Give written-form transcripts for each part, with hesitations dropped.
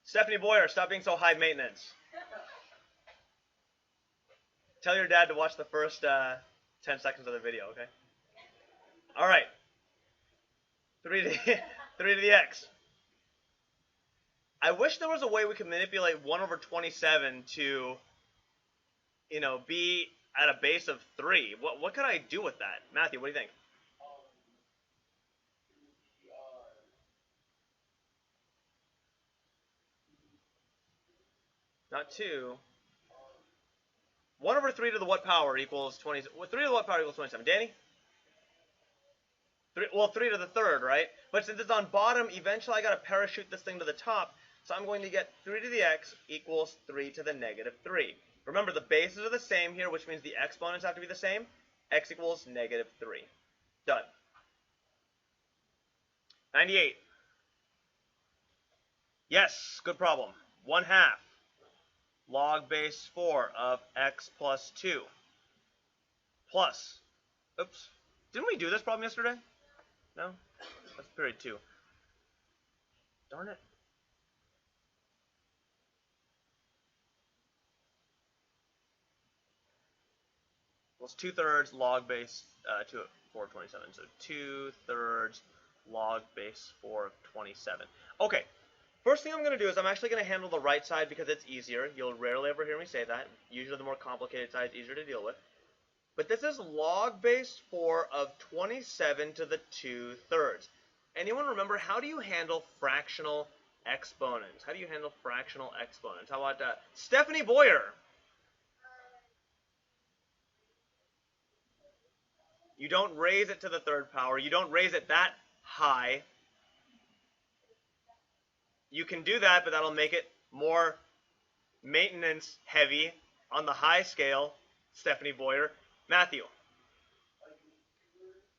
Stephanie Boyer, stop being so high maintenance. Tell your dad to watch the first 10 seconds of the video, okay? All right. 3 to the x. I wish there was a way we could manipulate 1 over 27 to, you know, be at a base of 3. What could I do with that? Matthew, what do you think? Not 2. 1 over 3 to the what power equals 20? Well, 3 to the what power equals 27? Danny? 3 to the third, right? But since it's on bottom, eventually I got to parachute this thing to the top. So I'm going to get 3 to the x equals 3 to the negative 3. Remember, the bases are the same here, which means the exponents have to be the same. X equals negative 3. Done. 98. Yes, good problem. 1/2 log base 4 of x plus 2 plus, oops, didn't we do this problem yesterday? No? That's period 2. Darn it. Well, it's 2/3 log base 2 of 4 of 27. So 2/3 log base 4 of 27. Okay. First thing I'm going to do is I'm actually going to handle the right side because it's easier. You'll rarely ever hear me say that. Usually the more complicated side is easier to deal with. But this is log base 4 of 27 to the 2/3. Anyone remember, how do you handle fractional exponents? How do you handle fractional exponents? How about Stephanie Boyer? You don't raise it to the 3rd power. You don't raise it that high. You can do that, but that'll make it more maintenance heavy on the high scale. Stephanie Boyer. Matthew.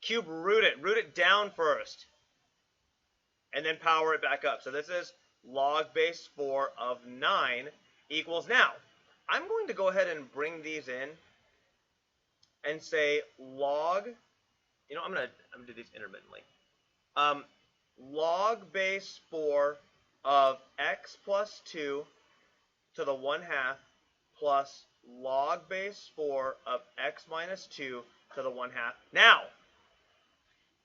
Cube root it. Root it down first. And then power it back up. So this is log base 4 of 9 equals, now, I'm going to go ahead and bring these in and say log, you know, I'm gonna do these intermittently. Log base 4 of x plus 2 to the 1/2 plus log base 4 of x minus 2 to the 1/2. Now,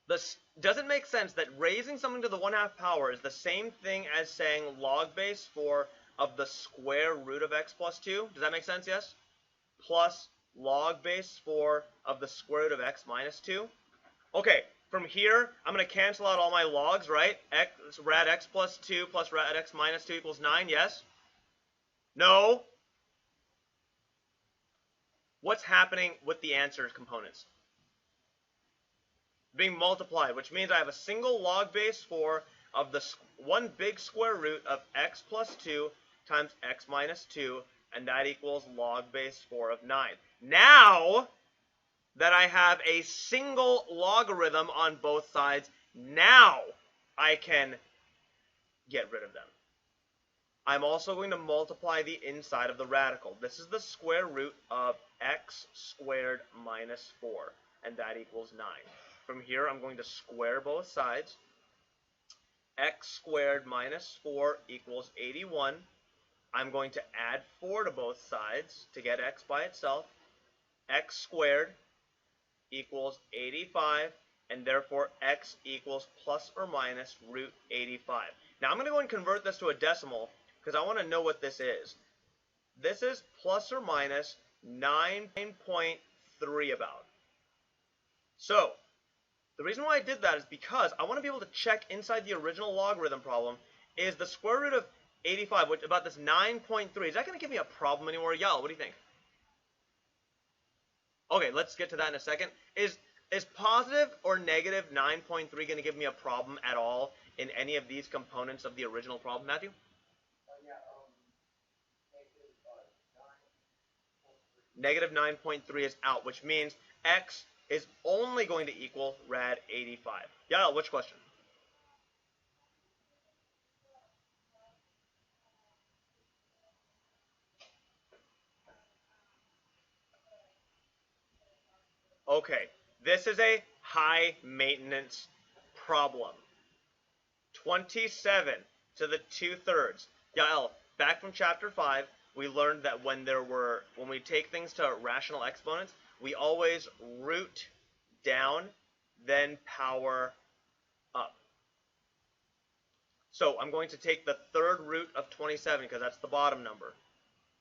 this doesn't make sense that raising something to the 1/2 power is the same thing as saying log base 4 of the square root of x plus 2. Does that make sense? Yes? Plus log base 4 of the square root of x minus 2. Okay, from here, I'm going to cancel out all my logs, right? Rad x plus 2 plus rad x minus 2 equals 9, yes? No? What's happening with the answer components? Being multiplied, which means I have a single log base 4 of the one big square root of x plus 2 times x minus 2, and that equals log base 4 of 9. Now that I have a single logarithm on both sides, now I can get rid of them. I'm also going to multiply the inside of the radical. This is the square root of x squared minus 4, and that equals 9. From here, I'm going to square both sides. X squared minus 4 equals 81. I'm going to add 4 to both sides to get x by itself. X squared equals 85, and therefore x equals plus or minus root 85. Now I'm going to go and convert this to a decimal because I want to know what this is. This is plus or minus 9.3 about. So the reason why I did that is because I want to be able to check inside the original logarithm problem, is the square root of 85, which about this 9.3, is that going to give me a problem anymore? Y'all, what do you think? Okay, let's get to that in a second. Is positive or negative 9.3 going to give me a problem at all in any of these components of the original problem, Matthew? Negative 9.3 is out, which means x is only going to equal rad 85. Yeah, which question? Okay, this is a high maintenance problem. 27 to the 2/3. Yael, back from chapter 5, we learned that when we take things to rational exponents, we always root down, then power up. So I'm going to take the third root of 27 because that's the bottom number.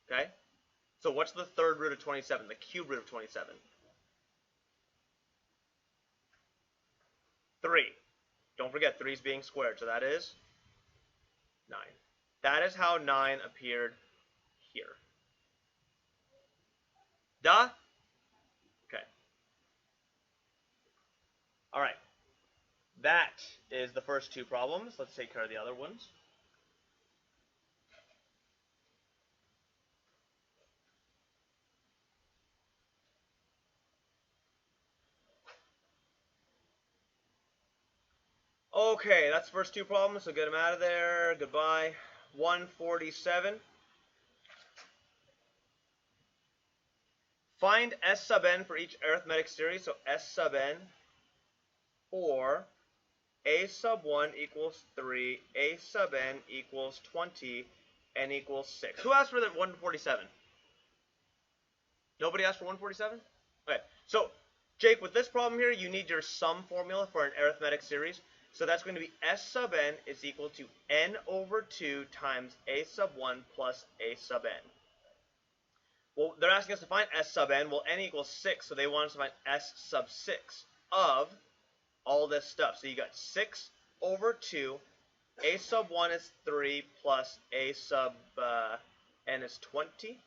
Okay? So what's the third root of 27? The cube root of 27? 3. Don't forget 3 is being squared, so that is 9. That is how 9 appeared here. Duh? Okay. All right. That is the first two problems. Let's take care of the other ones. Okay, that's the first two problems, so get them out of there. Goodbye. 147. Find S sub n for each arithmetic series. So S sub n for a sub 1 equals 3, a sub n equals 20, n equals 6. Who asked for the 147? Nobody asked for 147? Okay, so Jake, with this problem here, you need your sum formula for an arithmetic series. So that's going to be S sub n is equal to n over 2 times a sub 1 plus a sub n. Well, they're asking us to find S sub n. Well, n equals 6, so they want us to find S sub 6 of all this stuff. So you got 6 over 2. A sub 1 is 3 plus a sub n is 20.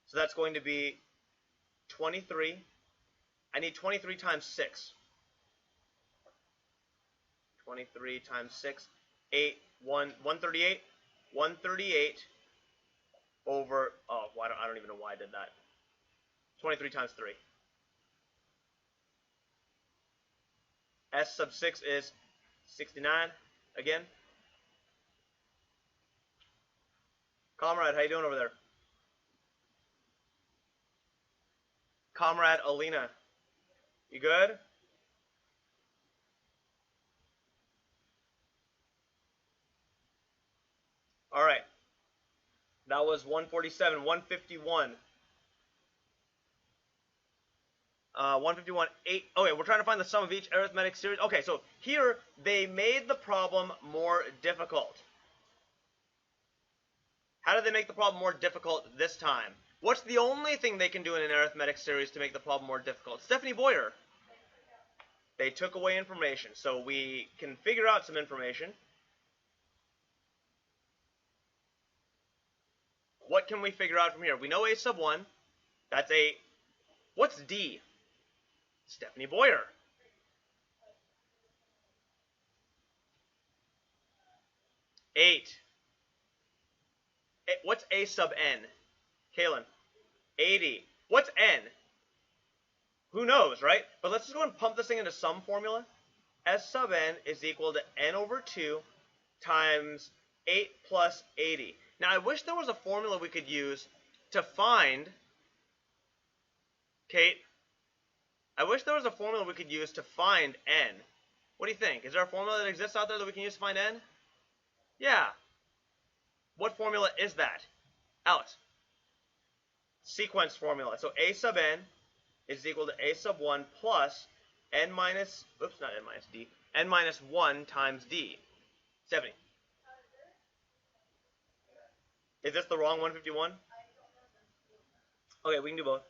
So that's going to be 23. I need 23 times 6. 23 times 6. 138. 138 over, oh, I don't even know why I did that. 23 times 3. S sub 6 is 69 again. Comrade, how you doing over there? Comrade Alina, you good? All right. That was 147, 151. 151, 8. Okay, we're trying to find the sum of each arithmetic series. Okay, so here they made the problem more difficult. How did they make the problem more difficult this time? What's the only thing they can do in an arithmetic series to make the problem more difficult? Stephanie Boyer. They took away information. So we can figure out some information. What can we figure out from here? We know a sub 1. That's a... What's D? Stephanie Boyer. Eight. What's a sub n? Kaylin. 80. What's n? Who knows, right? But let's just go and pump this thing into sum formula. S sub n is equal to n over 2 times 8 plus 80. Now, I wish there was a formula we could use to find... Kate? I wish there was a formula we could use to find n. What do you think? Is there a formula that exists out there that we can use to find n? Yeah. What formula is that? Alex. Sequence formula. So a sub n is equal to a sub 1 plus n minus, oops, not n minus d, n minus 1 times d. 70. Is this the wrong 151? Okay, we can do both.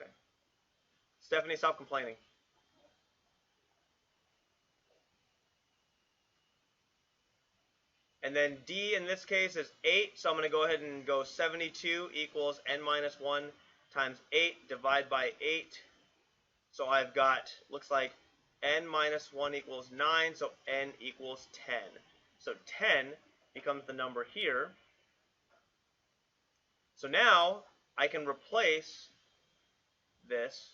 Okay. Stephanie, stop complaining. And then d in this case is 8, so I'm going to go ahead and go 72 equals n minus 1 times 8, divide by 8. So I've got, looks like n minus 1 equals 9, so n equals 10. So 10 becomes the number here. So now I can replace this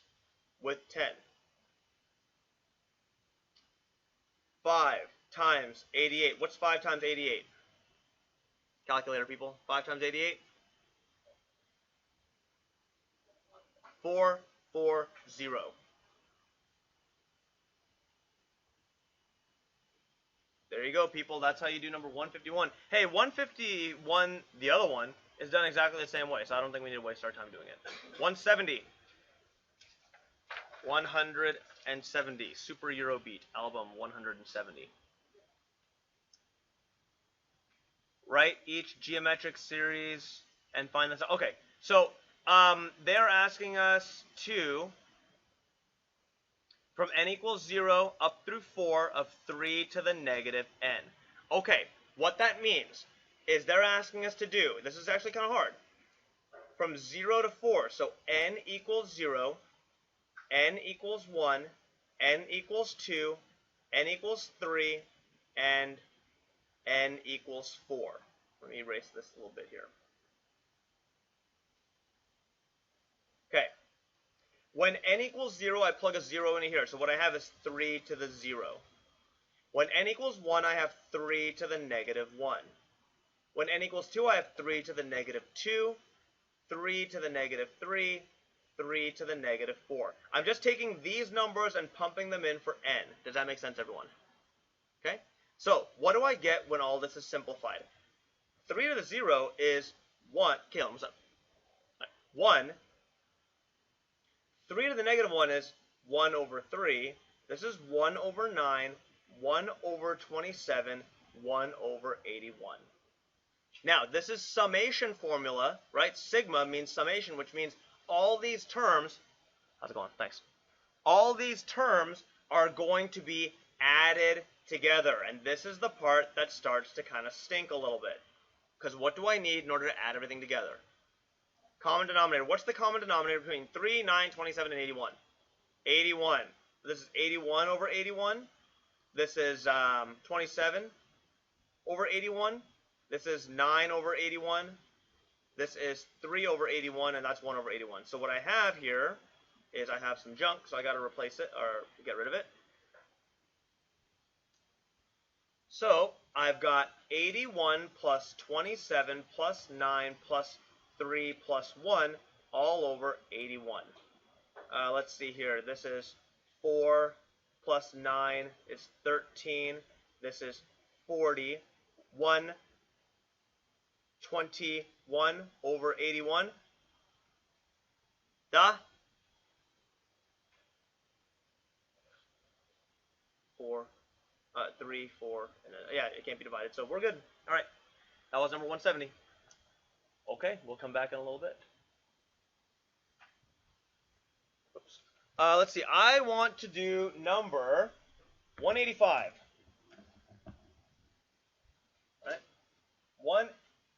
with 10. 5 times 88. What's 5 times 88? Calculator, people. 5 times 88? 440. 0. There you go, people. That's how you do number 151. Hey, 151, the other one, is done exactly the same way, so I don't think we need to waste our time doing it. 170. 170. Super Eurobeat album 170. Write each geometric series and find this. Okay, so they're asking us to, from n equals 0 up through 4 of 3 to the negative n. Okay, what that means is they're asking us to do, this is actually kind of hard, from 0 to 4, so n equals 0, n equals 1, n equals 2, n equals 3, and n equals 4. Let me erase this a little bit here. Okay. When n equals 0, I plug a 0 into here. So what I have is 3 to the 0. When n equals 1, I have 3 to the negative 1. When n equals 2, I have 3 to the negative 2, 3 to the negative 3, 3 to the negative 4. I'm just taking these numbers and pumping them in for n. Does that make sense, everyone? Okay? So, what do I get when all this is simplified? 3 to the 0 is 1. Caleb, what's up? 1. 3 to the negative 1 is 1 over 3. This is 1 over 9, 1 over 27, 1 over 81. Now, this is summation formula, right? Sigma means summation, which means all these terms, how's it going? Thanks. All these terms are going to be added together, and this is the part that starts to kind of stink a little bit. Because what do I need in order to add everything together? Common denominator. What's the common denominator between 3, 9, 27, and 81? 81. This is 81 over 81. This is 27 over 81. This is 9 over 81. This is 3 over 81, and that's 1 over 81. So what I have here is I have some junk, so I got to replace it or get rid of it. So I've got 81 plus 27 plus 9 plus 3 plus 1 all over 81. Let's see here. This is 4 plus 9 is 13. This is 40. 121 over 81. Duh. 4, 3, 4, and yeah, it can't be divided. So we're good. All right. That was number 170. Okay, we'll come back in a little bit. Oops. Let's see. I want to do number 185. All right.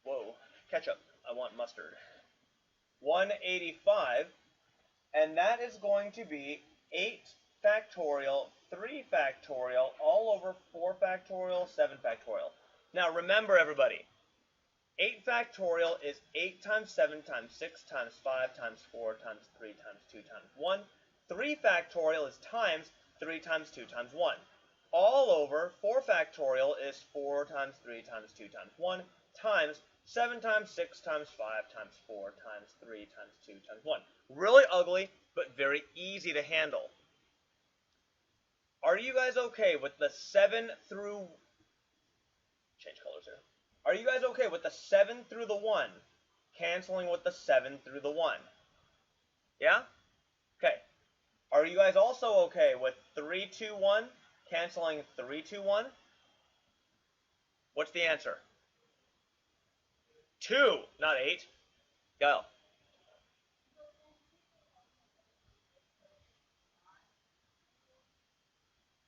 Whoa, ketchup. I want mustard. 185, and that is going to be 8 factorial, 3 factorial, all over 4 factorial, 7 factorial. Now remember, everybody, 8 factorial is 8 times 7 times 6 times 5 times 4 times 3 times 2 times 1. 3 factorial is times 3 times 2 times 1. All over 4 factorial is 4 times 3 times 2 times 1 times 7 times 6 times 5 times 4 times 3 times 2 times 1. Really ugly, but very easy to handle. Are you guys okay with the 7 through... Change colors here. Are you guys okay with the 7 through the 1 canceling with the 7 through the 1? Yeah? Okay. Are you guys also okay with 3, 2, 1 canceling 3, 2, 1? What's the answer? 2, not 8. Go.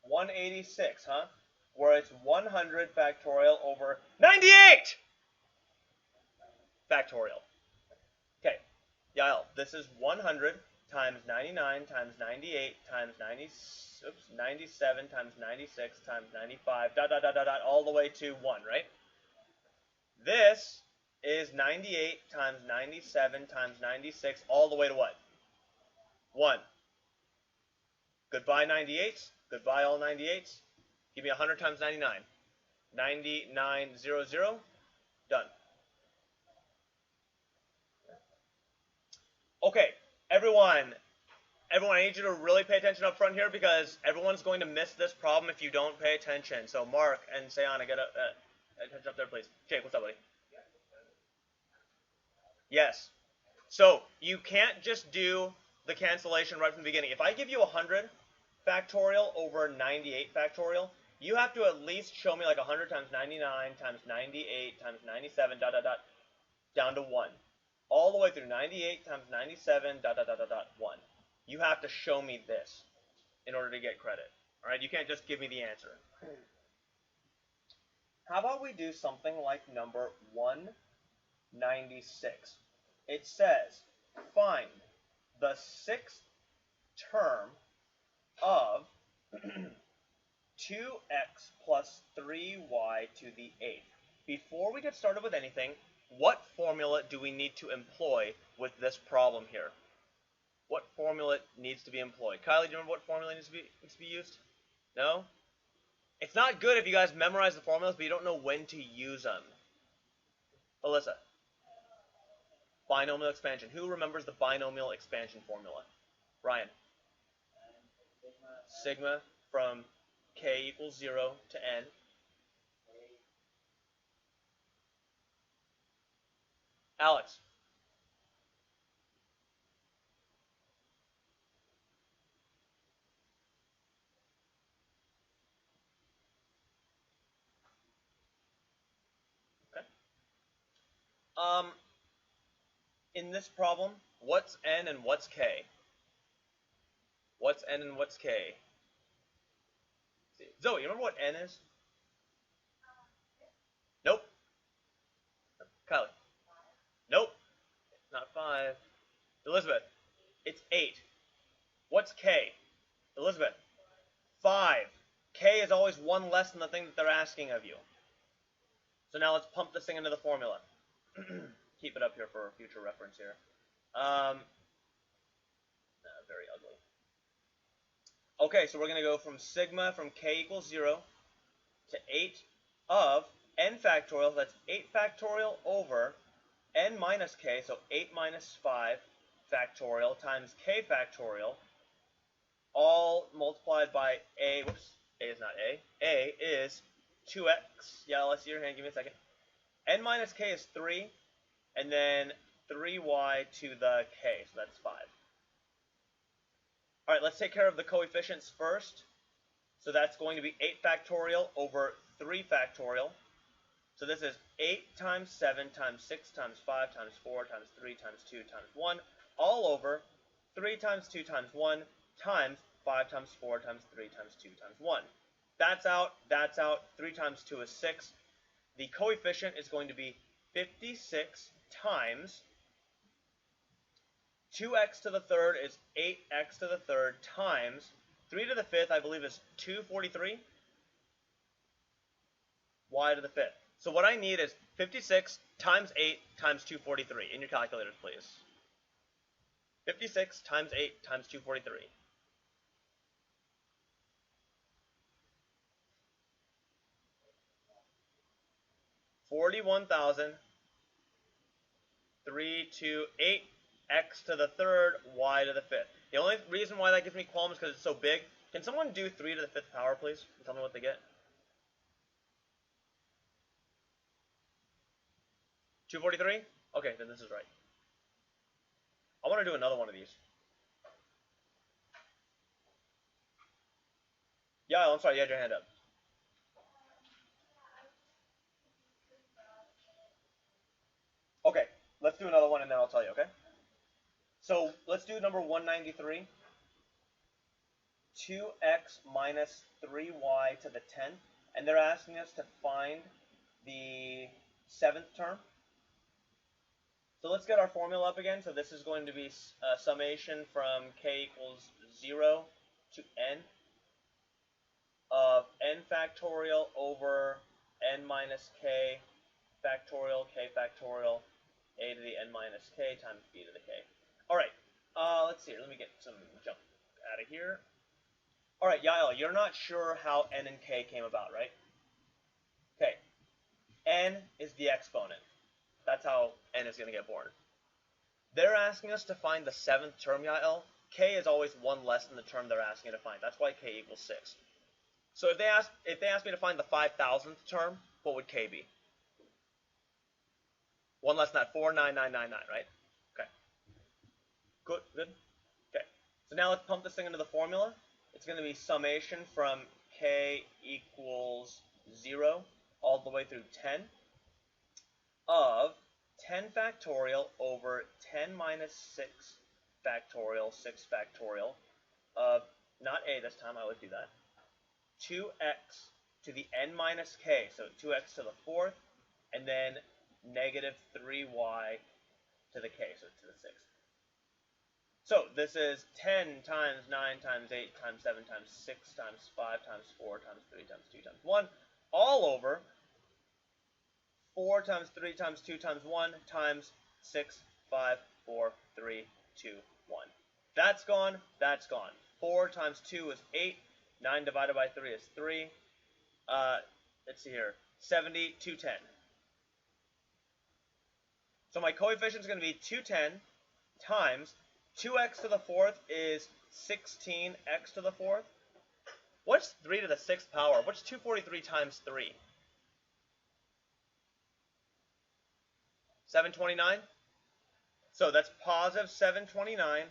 $186, huh? Where it's 100 factorial over 98 factorial. Okay, Yael, this is 100 times 99 times 98 times 97 times 96 times 95, all the way to 1, right? This is 98 times 97 times 96, all the way to what? 1. Goodbye 98s. Goodbye all 98s. Give me 100 times 99. 9900. Done. Okay, everyone. Everyone, I need you to really pay attention up front here because everyone's going to miss this problem if you don't pay attention. So Mark and Sayana, get attention up there, please. Jake, what's up, buddy? Yes. So you can't just do the cancellation right from the beginning. If I give you 100 factorial over 98 factorial, you have to at least show me like 100 times 99 times 98 times 97 dot dot dot down to 1. All the way through 98 times 97 dot dot dot dot dot 1. You have to show me this in order to get credit. All right, you can't just give me the answer. How about we do something like number 196? It says, find the sixth term of 2x plus 3y to the 8th. Before we get started with anything, what formula do we need to employ with this problem here? What formula needs to be employed? Kylie, do you remember what formula needs to be used? No? It's not good if you guys memorize the formulas, but you don't know when to use them. Alyssa. Binomial expansion. Who remembers the binomial expansion formula? Ryan. Sigma from k equals 0 to n. Alex. Okay. In this problem, what's n and what's k? What's n and what's k? Zoe, you remember what n is? Nope. Kylie. Nope. Not 5. Elizabeth. It's 8. What's k? Elizabeth. 5. K is always one less than the thing that they're asking of you. So now let's pump this thing into the formula. Keep it up here for future reference here. Very ugly. Okay, so we're going to go from sigma from k equals 0 to 8 of n factorial. That's 8 factorial over n minus k, so 8 minus 5 factorial times k factorial, all multiplied by a. Whoops, a is not a. A is 2x. Yeah, let's see your hand. Give me a second. N minus k is 3, and then 3y to the k, so that's 5. All right, let's take care of the coefficients first. So that's going to be 8 factorial over 3 factorial. So this is 8 times 7 times 6 times 5 times 4 times 3 times 2 times 1, all over 3 times 2 times 1 times 5 times 4 times 3 times 2 times 1. That's out, 3 times 2 is 6. The coefficient is going to be 56 times 2x to the third is 8x to the third times 3 to the fifth, I believe, is 243. Y to the fifth. So what I need is 56 times 8 times 243. In your calculators, please. 56 times 8 times 243. 41,328 x to the third, y to the fifth. The only reason why that gives me qualms is because it's so big. Can someone do 3 to the fifth power, please? And tell me what they get. 243? Okay, then this is right. I want to do another one of these. Yeah, I'm sorry, you had your hand up. Okay, let's do another one and then I'll tell you, okay? So let's do number 193. 2x minus 3y to the 10th. And they're asking us to find the 7th term. So let's get our formula up again. So this is going to be summation from k equals 0 to n of n factorial over n minus k factorial a to the n minus k times b to the k. All right, let's see. Let me get some jump out of here. All right, Yael, you're not sure how n and k came about, right? Okay, n is the exponent. That's how n is going to get born. They're asking us to find the 7th term, Yael. k is always 1 less than the term they're asking you to find. That's why k equals 6. So if they asked me to find the 5,000th term, what would k be? 1 less than that, 49999, right? Okay. Good. Okay. So now let's pump this thing into the formula. It's going to be summation from k equals 0 all the way through 10 of 10 factorial over 10 minus 6 factorial, 6 factorial of, not a this time, I always do that, 2x to the n minus k, so 2x to the 4th, and then negative 3y to the k, so to the 6th. So this is 10 times 9 times 8 times 7 times 6 times 5 times 4 times 3 times 2 times 1, all over 4 times 3 times 2 times 1 times 6, 5, 4, 3, 2, 1. That's gone, that's gone. 4 times 2 is 8. 9 divided by 3 is 3. Let's see here. 70, 210. So my coefficient is going to be 210 times 2x to the 4th is 16x to the 4th. What's 3 to the 6th power? What's 243 times 3? 729? So that's positive 729,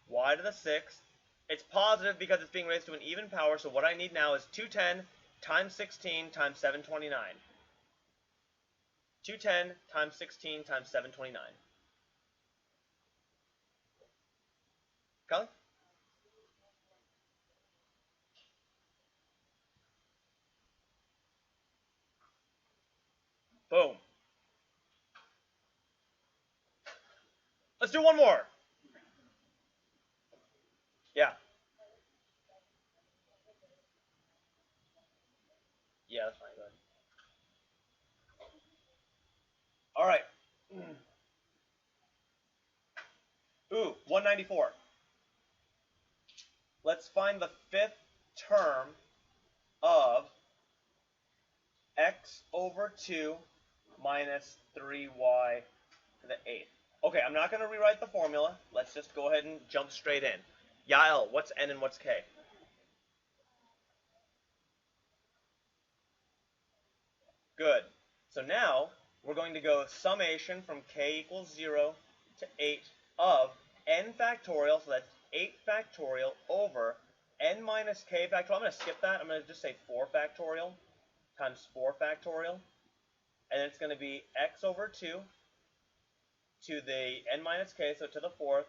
y to the 6th. It's positive because it's being raised to an even power, so what I need now is 210 times 16 times 729. 210 times 16 times 729. Colin? Boom. Let's do one more. Yeah. Yeah, that's fine. Go ahead. All right. Ooh, 194. Let's find the 5th term of x over 2 minus 3y to the 8th. Okay, I'm not going to rewrite the formula. Let's just go ahead and jump straight in. Yael, what's n and what's k? Good. So now we're going to go summation from k equals 0 to 8 of n factorial, so that's 8 factorial over n minus k factorial. I'm going to skip that. I'm going to just say 4 factorial times 4 factorial. And it's going to be x over 2 to the n minus k, so to the 4th,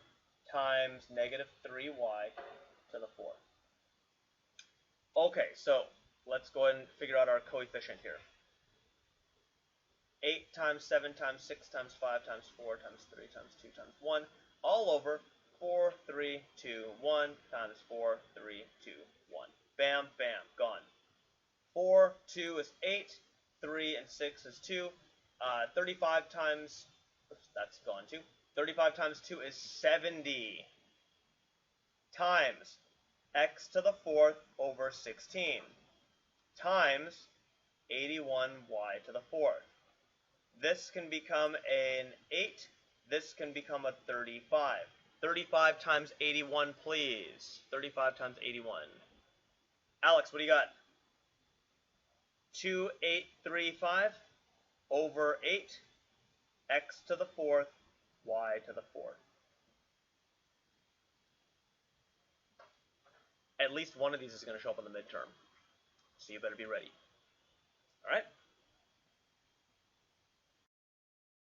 times negative 3y to the 4th. Okay, so let's go ahead and figure out our coefficient here. 8 times 7 times 6 times 5 times 4 times 3 times 2 times 1, all over 4, 3, 2, 1 times 4, 3, 2, 1. Bam, bam, gone. 4, 2 is 8, 3 and 6 is 2. 35 times, oops, that's gone too. 35 times 2 is 70 times x to the 4th over 16 times 81y to the 4th. This can become an 8. This can become a 35. 35 times 81, please. 35 times 81. Alex, what do you got? 2835 over 8, x to the 4th, y to the 4th. At least one of these is going to show up on the midterm, so you better be ready. All right?